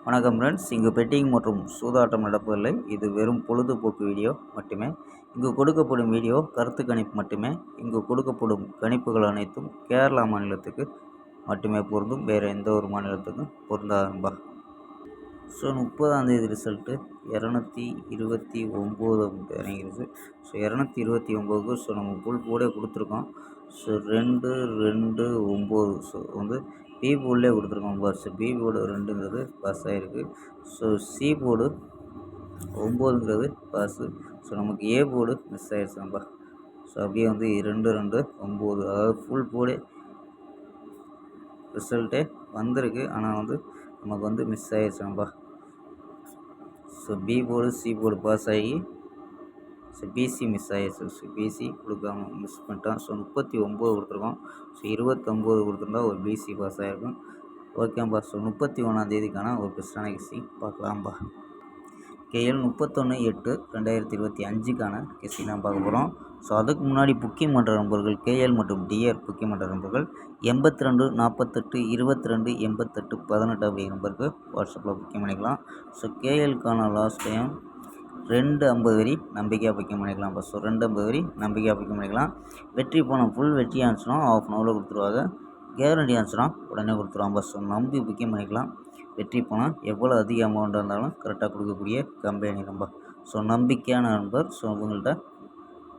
வணக்கம் ஃப்ரெண்ட்ஸ், இங்கு பெட்டிங் மற்றும் சூதாட்டம் நடப்பதில்லை. இது வெறும் பொழுதுபோக்கு வீடியோ மட்டுமே. இங்கு கொடுக்கப்படும் வீடியோ கருத்து கணிப்பு மட்டுமே. இங்கு கொடுக்கப்படும் கணிப்புகள் அனைத்தும் கேரளா மாநிலத்துக்கு மட்டுமே பொருந்தும், வேறு எந்த ஒரு மாநிலத்துக்கும் பொருந்தாதும்பா. ஸோ 30ஆம் தேதி ரிசல்ட்டு 229 இறங்கிருச்சு. ஸோ 229க்கு ஸோ நம்ம ஃபுல் போர்டே கொடுத்துருக்கோம். ஸோ 2, 2, 9 ஸோ வந்து பி போர்டிலே கொடுத்துருக்கோம் பார். ஸோ பி போர்டு 2ங்கிறது பாஸ் ஆகிருக்கு. ஸோ சி போர்டு 9ங்கிறது பாஸு. ஸோ நமக்கு ஏ போர்டு மிஸ் ஆகிடுச்சுப்பா. ஸோ அப்படியே வந்து 2, 2, 9 அதாவது ஃபுல் போர்டே ரிசல்ட்டே வந்திருக்கு. ஆனால் வந்து நமக்கு வந்து மிஸ் ஆகிடுச்சுப்பா. So B board C board pass ஆகி ஸோ பிசி மிஸ் ஆகிடுச்சு. ஸோ பிசி கொடுக்காம மிஸ் பண்ணிட்டோம். ஸோ 39 கொடுத்துருக்கோம். ஸோ 29 கொடுத்துருந்தா ஒரு பிசி பாஸ் ஆகிருக்கும். ஓகேம்பா. ஸோ 31ஆம் தேதிக்கான ஒரு பெஸ்ட்டான கெஸ்ஸிங் பார்க்கலாம்பா. கேஎல் 31/8/2025க்கான கெஸ்ஸிங் தான் பார்க்க போகிறோம். ஸோ அதுக்கு முன்னாடி புக்கிங் பண்ணுற நம்பர்கள் கேஎல் மற்றும் டிஆர் புக்கிங் பண்ணுற நம்பர்கள் 82 48 22 88 18 அப்படிங்கிற நம்பருக்கு வாட்ஸ்அப்பில் புக்கிங் பண்ணிக்கலாம். ஸோ கேஎல்க்கான லாஸ்ட் டைம் 250 வரி நம்பிக்கையாக புக்கிங் பண்ணிக்கலாம்ப்பா. ஸோ 250 வரி நம்பிக்கையாக புக்கிங் பண்ணிக்கலாம். வெற்றி பணம் ஃபுல் வெற்றி ஆச்சுன்னா ½ அன் ஹவரில் கொடுத்துருவாங்க. கேரண்டி ஆச்சுன்னா உடனே கொடுத்துருவாங்க. ஸோ நம்பி புக்கிங் பண்ணிக்கலாம். வெற்றி பணம் எவ்வளோ அதிக அமௌண்ட்டாக இருந்தாலும் கரெக்டாக கொடுக்கக்கூடிய கம்பெனி நம்பர். ஸோ நம்பிக்கையான நம்பர். ஸோ உங்கள்கிட்ட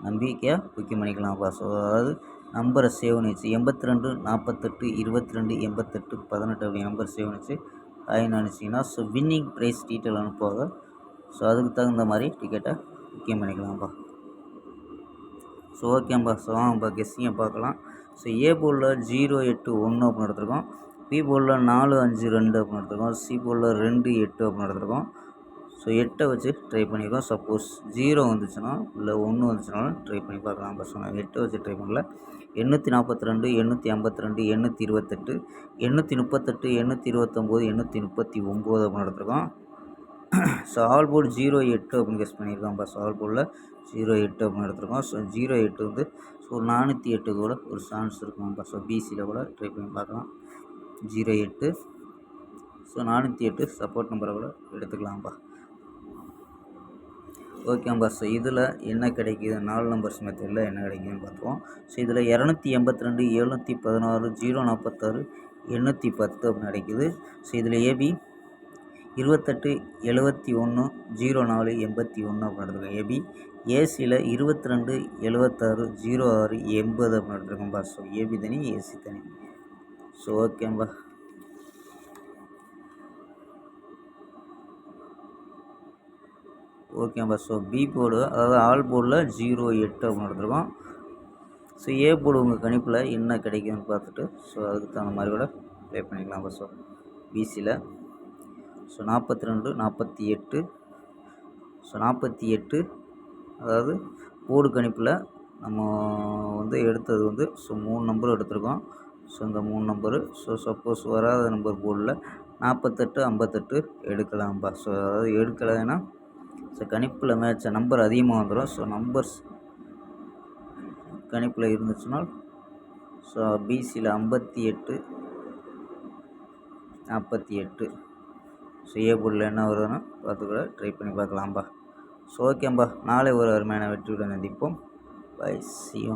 நம்பிக்கையாக புக்கிங் பண்ணிக்கலாம்ப்பா. ஸோ அதாவது நம்பரை சேவ் பண்ணிச்சு 82 48 22 88 18 அப்படி நம்பர் சேவ் பண்ணிச்சு நினச்சிங்கன்னா ஸோ வின்னிங் ப்ரைஸ் டீட்டெயில் அனுப்புவாங்க. ஸோ அதுக்கு தகுந்த மாதிரி டிக்கெட்டை புக்கிங் பண்ணிக்கலாம்ப்பா. ஸோ ஓகேம்பா. ஸோ வாங்கப்பா கெஸ்ஸிங்கை பார்க்கலாம். ஸோ ஏ போர்டில் 081 அப்படின்னு எடுத்துருக்கோம். பி போர்டில் 452 அப்படின்னு எடுத்துருக்கோம். சி போர்டில் 28 அப்படின்னு எடுத்துருக்கோம். ஸோ 8 வச்சு ட்ரை பண்ணியிருக்கோம். சப்போஸ் 0 வந்துச்சுன்னா இல்லை 1 வந்துச்சுனாலும் ட்ரை பண்ணி பார்க்கலாம். ஸோ நான் 8 வச்சு ட்ரை பண்ணல. 842 852 828 838 829 839 அப்படின்னு எடுத்துருக்கோம். ஸோ ஆல் போர்டு 08 அப்படின்னு கெஸ் பண்ணியிருக்கோம்ப்பா. ஸோ ஆல் போர்டில் 08 அப்படின்னு எடுத்துருக்கோம். ஸோ 08 வந்து ஸோ 408 கூட ஒரு சான்ஸ் இருக்கும்ப்பா. ஸோ பிசியில் கூட ட்ரை பண்ணி பார்க்கலாம். 08 ஸோ 408 சப்போர்ட் நம்பரை கூட எடுத்துக்கலாம்ப்பா. ஓகேம்பா. ஸோ இதில் என்ன கிடைக்கிது, 4 நம்பர்ஸ் மெத்தடில் என்ன கிடைக்குதுன்னு பார்த்துருவோம். ஸோ இதில் 282 716 046 810 அப்படின்னு கிடைக்குது. ஸோ இதில் ஏபி 28 71 04 81 அப்படின்னு எடுத்துருக்கோம் ஏபி. ஏசியில் 22 76 06 80 அப்படின்னு எடுத்துருக்கோம்பா. ஸோ ஏபி தனி ஏசி தனி. ஸோ ஓகேம்பா. ஓகேம்பா. ஸோ பி போர்டு அதாவது ஆல் போர்டில் 08 அப்படின்னு எடுத்துருக்கோம். ஸோ ஏ போர்டு உங்கள் கணிப்பில் என்ன கிடைக்குதுன்னு பார்த்துட்டு ஸோ அதுக்கு தகுந்த மாதிரி கூட ப்ளே பண்ணிக்கலாம்ப்பா. ஸோ பிசியில் ஸோ 42 48 ஸோ 48 அதாவது போர்டு கணிப்பில் நம்ம வந்து எடுத்தது வந்து ஸோ 3 நம்பரும் எடுத்திருக்கோம். ஸோ இந்த 3 நம்பரு ஸோ சப்போஸ் வராத நம்பர் போர்டில் 48 58 எடுக்கலாம்ப்பா. ஸோ அதாவது எடுக்கலைன்னா ஸோ கணிப்பில் மேட்ச நம்பர் அதிகமாக வந்துடும். ஸோ நம்பர்ஸ் கணிப்பில் இருந்துச்சுன்னா ஸோ பிசியில் 58 48 ஸோ ஏ போர்டில் என்ன வருதுன்னு பார்த்து கூட ட்ரை பண்ணி பார்க்கலாம்ப்பா. ஸோ ஓகேம்பா. நாளை ஒரு அருமையான வெற்றியுடன் சந்திப்போம். பை. C you.